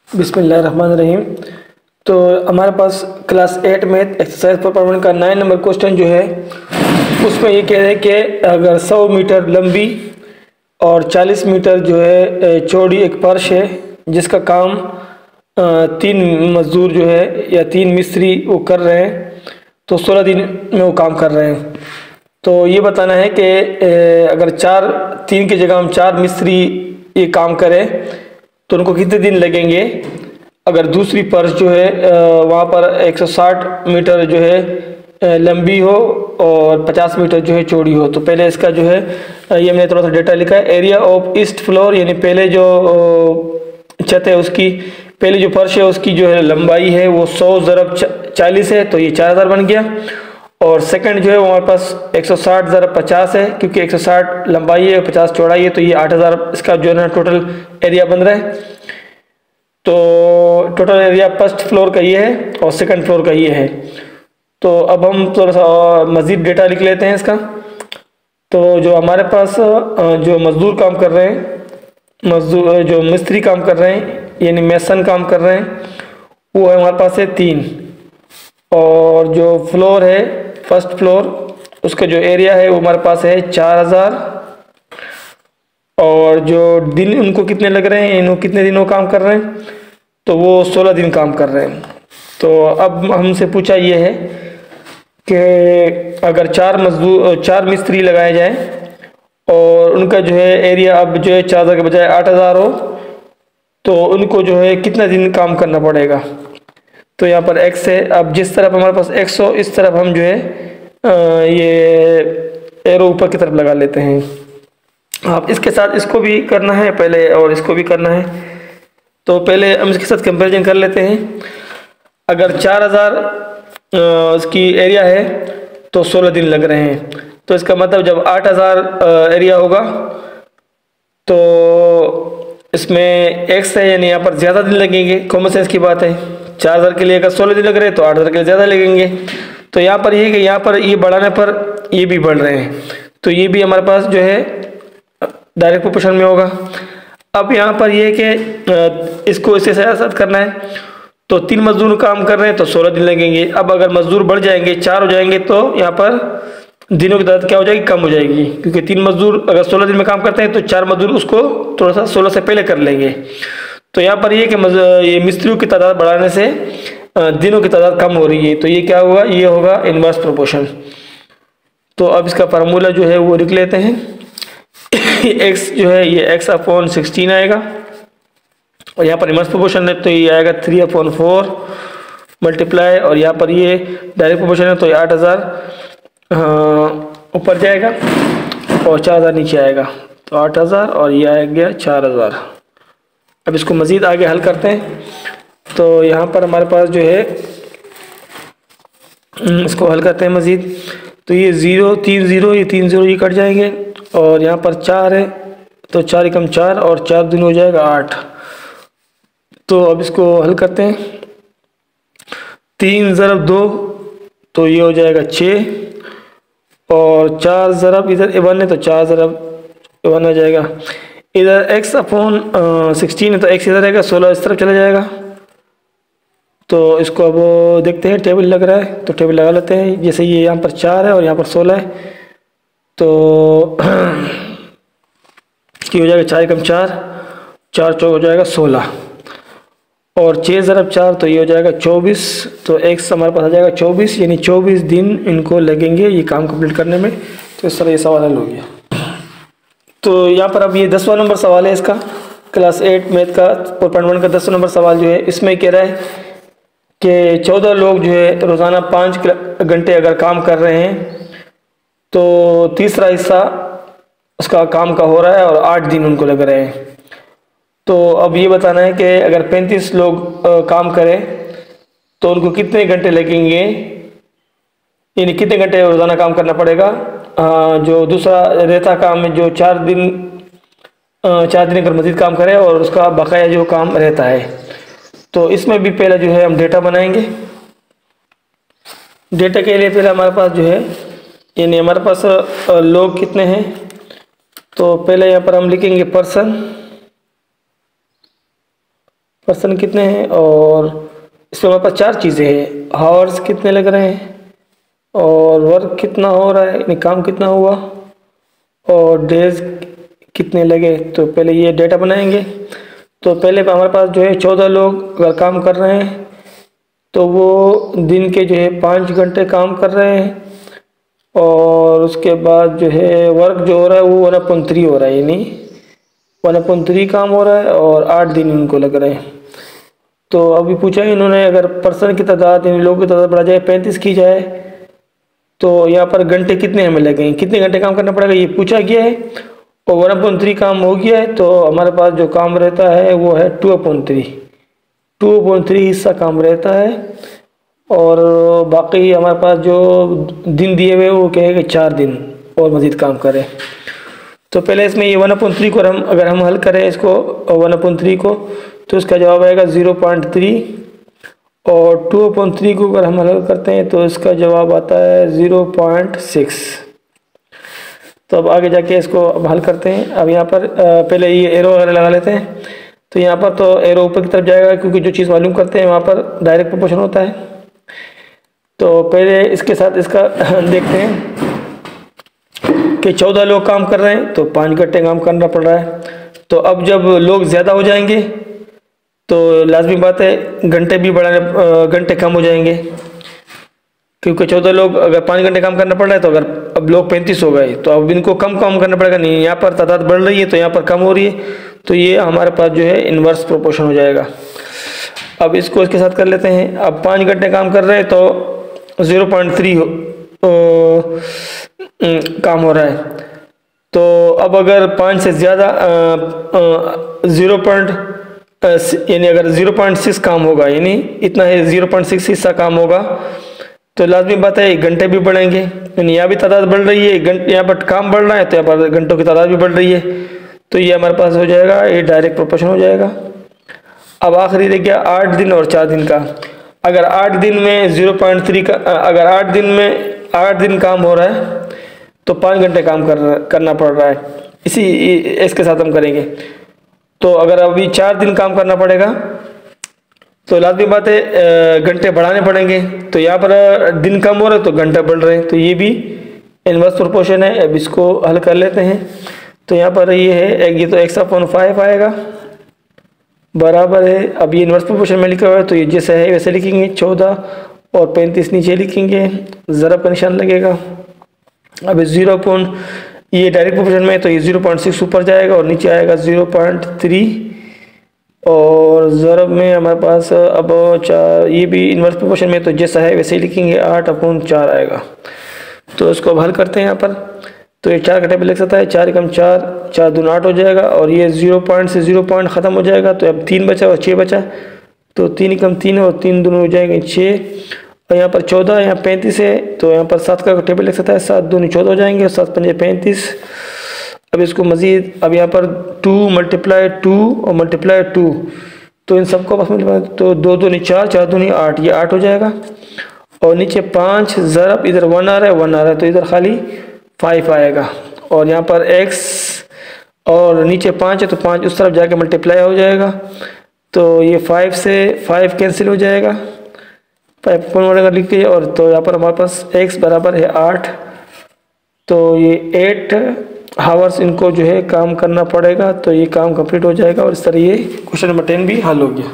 बिस्मिल्लाहिर्रहमानिर्रहीम। तो हमारे पास क्लास 8 में एक्सरसाइज फॉर परफॉर्मेंस का 9 नंबर क्वेश्चन जो है उसमें ये कह रहे हैं कि अगर 100 मीटर लंबी और 40 मीटर जो है चौड़ी एक फर्श है जिसका काम 3 मजदूर जो है या 3 मिस्त्री वो कर रहे हैं, तो 16 दिन में वो काम कर रहे हैं। तो ये बताना है कि अगर 3 की जगह हम 4 मिस्त्री ये काम करें तो उनको कितने दिन लगेंगे। अगर दूसरी पर्स जो है वहाँ पर 160 मीटर जो है लंबी हो और 50 मीटर जो है चौड़ी हो। तो पहले इसका जो है ये मैंने थोड़ा सा डेटा लिखा है। एरिया ऑफ ईस्ट फ्लोर यानी पहले जो छत है उसकी, पहली जो फर्श है उसकी जो है लंबाई है वो 100 ज़रब 40 है, तो ये 4000 बन गया। और सेकंड जो है वो हमारे पास 160 ज़रब 50 है, क्योंकि 160 लंबाई है 50 चौड़ाई है, तो ये 8000 इसका जो है ना टोटल एरिया बन रहा है। तो टोटल एरिया फर्स्ट फ्लोर का ये है और सेकंड फ्लोर का ये है। तो अब हम थोड़ा सा मज़ीद डेटा लिख लेते हैं इसका। तो जो हमारे पास जो मज़दूर काम कर रहे हैं, मजदूर जो मिस्त्री काम कर रहे हैं यानी मेसन काम कर रहे हैं, वो है हमारे पास है 3। और जो फ्लोर है फर्स्ट फ्लोर उसका जो एरिया है वो हमारे पास है 4000। और जो दिन उनको कितने लग रहे हैं, इनको कितने दिनों काम कर रहे हैं, तो वो 16 दिन काम कर रहे हैं। तो अब हमसे पूछा ये है कि अगर 4 मिस्त्री लगाए जाएं और उनका जो है एरिया अब जो है 4000 के बजाय 8000 हो, तो उनको जो है कितना दिन काम करना पड़ेगा। तो यहाँ पर x है। अब जिस तरफ हमारे पास x हो इस तरफ हम जो है ये एरो ऊपर की तरफ लगा लेते हैं। आप इसके साथ इसको भी करना है पहले और इसको भी करना है। तो पहले हम इसके साथ कंपैरिजन कर लेते हैं। अगर 4000 इसकी एरिया है तो 16 दिन लग रहे हैं। तो इसका मतलब जब 8000 एरिया होगा तो इसमें x है यानी यहाँ पर ज़्यादा दिन लगेंगे। कॉमन सेंस की बात है, 4000 के लिए अगर 16 दिन लग रहे हैं तो 8000 के लिए ज़्यादा लगेंगे। तो यहाँ पर ये कि यहाँ पर ये बढ़ाने पर ये भी बढ़ रहे हैं, तो ये भी हमारे पास जो है डायरेक्ट प्रोपोर्शन में होगा। अब यहाँ पर ये कि इसको इससे साथ करना है, तो 3 मजदूर काम कर रहे हैं तो 16 दिन लगेंगे। अब अगर मजदूर बढ़ जाएंगे 4 हो जाएंगे तो यहाँ पर दिनों की तादाद क्या हो जाएगी, कम हो जाएगी, क्योंकि 3 मजदूर अगर 16 दिन में काम करते हैं तो 4 मजदूर उसको थोड़ा सा 16 से पहले कर लेंगे। तो यहाँ पर ये कि ये मिस्त्रियों की तादाद बढ़ाने से दिनों की तादाद कम हो रही है, तो ये क्या होगा, ये होगा इनवर्स प्रोपोर्शन। तो अब इसका फार्मूला जो है वो लिख लेते हैं। x जो है ये x/16 आएगा और यहाँ पर इनवर्स प्रोपोर्शन है तो ये आएगा 3/4 मल्टीप्लाई, और यहाँ पर ये डायरेक्ट प्रोपोर्शन है तो ये 8000 ऊपर जाएगा और 4000 नीचे आएगा, तो 8000 और ये आ गया 4000। अब इसको मज़ीद आगे हल करते हैं। तो यहाँ पर हमारे पास जो है इसको हल करते हैं मज़ीद। तो ये 3 0 ये 3 0 ये कट जाएंगे और यहाँ पर 4 है तो 4 एकम 4 और 4 दिन हो जाएगा 8। तो अब इसको हल करते हैं। 3 ज़रब 2 तो ये हो जाएगा 6 और 4 ज़रब इधर 1 है तो 4 ज़रब 1 आ जाएगा। इधर x/16 है तो x इधर रहेगा, 16 इस तरफ चला जाएगा। तो इसको अब देखते हैं, टेबल लग रहा है तो टेबल लगा लेते हैं। जैसे ये यहाँ पर 4 है और यहाँ पर 16 है तो इसकी हो जाएगा 4 एकम 4, 4 चौक हो जाएगा 16 और 6 ज़रब 4 तो ये हो जाएगा 24। तो x हमारे पास आ जाएगा 24, यानी 24 दिन इनको लगेंगे ये काम कंप्लीट करने में। तो इस तरह ये सवाल हल हो गया। तो यहाँ पर अब ये 10वां नंबर सवाल है इसका, क्लास 8 मैथ का 4.1 का 10वां नंबर सवाल जो है इसमें कह रहा है कि 14 लोग जो है रोज़ाना 5 घंटे अगर काम कर रहे हैं तो तीसरा हिस्सा उसका काम का हो रहा है और 8 दिन उनको लग रहे हैं। तो अब ये बताना है कि अगर 35 लोग काम करें तो उनको कितने घंटे लगेंगे, यानी कितने घंटे रोज़ाना काम करना पड़ेगा। जो दूसरा रहता काम है जो 4 दिन अगर मज़ीद काम करे और उसका बकाया जो काम रहता है। तो इसमें भी पहले जो है हम डेटा बनाएंगे। डेटा के लिए पहले हमारे पास जो है यानी हमारे पास लोग कितने हैं, तो पहले यहाँ पर हम लिखेंगे पर्सन पर्सन कितने हैं, और इसमें हमारे पास 4 चीज़ें हैं। हावर्स कितने लग रहे हैं, और वर्क कितना हो रहा है, यानी काम कितना हुआ, और डेज कितने लगे। तो पहले ये डेटा बनाएंगे। तो पहले हमारे पास जो है 14 लोग अगर काम कर रहे हैं तो वो दिन के जो है 5 घंटे काम कर रहे हैं, और उसके बाद जो है वर्क जो हो रहा है वो 1/3 हो रहा है, यानी 1/3 काम हो रहा है, और 8 दिन इनको लग रहे हैं। तो अभी पूछा है इन्होंने, अगर पर्सन की तादाद यानी लोगों की तादाद बढ़ा जाए 35 की जाए तो यहाँ पर घंटे कितने हमें लगेंगे, कितने घंटे काम करना पड़ेगा, ये पूछा गया है। और 1/3 काम हो गया है, तो हमारे पास जो काम रहता है वो है 2/3 हिस्सा काम रहता है। और बाकी हमारे पास जो दिन दिए हुए वो कहेगा 4 दिन और मज़ीद काम करें। तो पहले इसमें ये 1/3 को अगर हम हल करें इसको 1/3 को, तो इसका जवाब आएगा 0.3, और 2/3 को अगर हम हल करते हैं तो इसका जवाब आता है 0.6। तो अब आगे जाके इसको अब हल करते हैं। अब यहाँ पर पहले ये एरो वगैरह लगा लेते हैं। तो यहाँ पर तो एरो ऊपर की तरफ जाएगा, क्योंकि जो चीज़ मालूम करते हैं वहाँ पर डायरेक्ट प्रोपोर्शन होता है। तो पहले इसके साथ इसका देखते हैं कि 14 लोग काम कर रहे हैं तो 5 घंटे काम करना पड़ रहा है। तो अब जब लोग ज़्यादा हो जाएंगे तो लाजमी बात है घंटे कम हो जाएंगे, क्योंकि 14 लोग अगर 5 घंटे काम करना पड़ रहा है, तो अगर अब लोग 35 हो गए तो अब इनको कम करना पड़ेगा। नहीं, यहाँ पर तादाद बढ़ रही है तो यहाँ पर कम हो रही है, तो ये हमारे पास जो है इन्वर्स प्रोपोर्शन हो जाएगा। अब इसको इसके साथ कर लेते हैं। अब 5 घंटे काम कर रहे हैं तो 0.3 काम हो रहा है। तो अब अगर 5 से ज़्यादा यानी अगर 0.6 काम होगा, यानी इतना है 0.6 हिस्सा काम होगा, तो लाजमी बात है घंटे भी बढ़ेंगे। यानी यहाँ भी तादाद बढ़ रही है, यहाँ पर काम बढ़ रहा है तो यहाँ पर घंटों की तादाद भी बढ़ रही है। तो ये हमारे पास हो जाएगा, ये डायरेक्ट प्रोपोर्शन हो जाएगा। अब आखिरी रह गया 8 दिन और 4 दिन का। अगर 8 दिन में 0.3 का अगर 8 दिन काम हो रहा है तो 5 घंटे काम करना पड़ रहा है। इसके साथ हम करेंगे। तो अगर अभी 4 दिन काम करना पड़ेगा तो लाजमी बात है घंटे बढ़ाने पड़ेंगे। तो यहाँ पर दिन कम हो रहे तो घंटे बढ़ रहे हैं, तो ये भी इन्वर्स प्रोपोर्शन है। अब इसको हल कर लेते हैं। तो यहाँ पर ये है ये तो x/5 आएगा, बराबर है। अब ये इन्वर्स प्रोपोर्शन में लिखा हुआ है तो ये जैसे है वैसे लिखेंगे। 14 और 35 नीचे लिखेंगे, ज़रब का निशान लगेगा। अब ये डायरेक्ट प्रोपोर्शन में है तो ये 0.6 ऊपर जाएगा और नीचे आएगा 0.3, और ज़रब में हमारे पास अब 4, ये भी इन्वर्स प्रोपोर्शन में तो जैसा है वैसे ही लिखेंगे, 8/4 आएगा। तो इसको अब हल करते हैं यहाँ पर। तो ये 4 घंटे पे लिख सकता है, 4 × 4, 4 दूनी 8 हो जाएगा, और ये 0 पॉइंट से 0 पॉइंट ख़त्म हो जाएगा। तो अब 3 बचा और 6 बचा, तो 3 × 3 और 3 दूनी हो जाएंगे 6, और यहाँ पर 14, यहाँ 35 है तो यहाँ पर 7 का टेबल लिख सकता है, 7 दूनी 14 हो जाएंगे और 7 पंजे 35। अब इसको मज़ीद अब यहाँ पर 2 × 2 और × 2, तो इन सबको बस तो 2 दूनी 4, 4 दूनी 8, ये 8 हो जाएगा। और नीचे 5 ज़रब इधर 1 आ रहा है, 1 आ रहा है, तो इधर खाली 5 आएगा। और यहाँ पर x और नीचे 5 है तो 5 उस तरफ जाके मल्टीप्लाई हो जाएगा। तो ये 5 से 5 कैंसिल हो जाएगा, 5 को लिख के, और तो यहाँ पर हमारे पास x बराबर है 8। तो ये 8 हावर्स इनको जो है काम करना पड़ेगा। तो ये काम कंप्लीट हो जाएगा, और इस तरह ये क्वेश्चन नंबर 10 भी हल हो गया।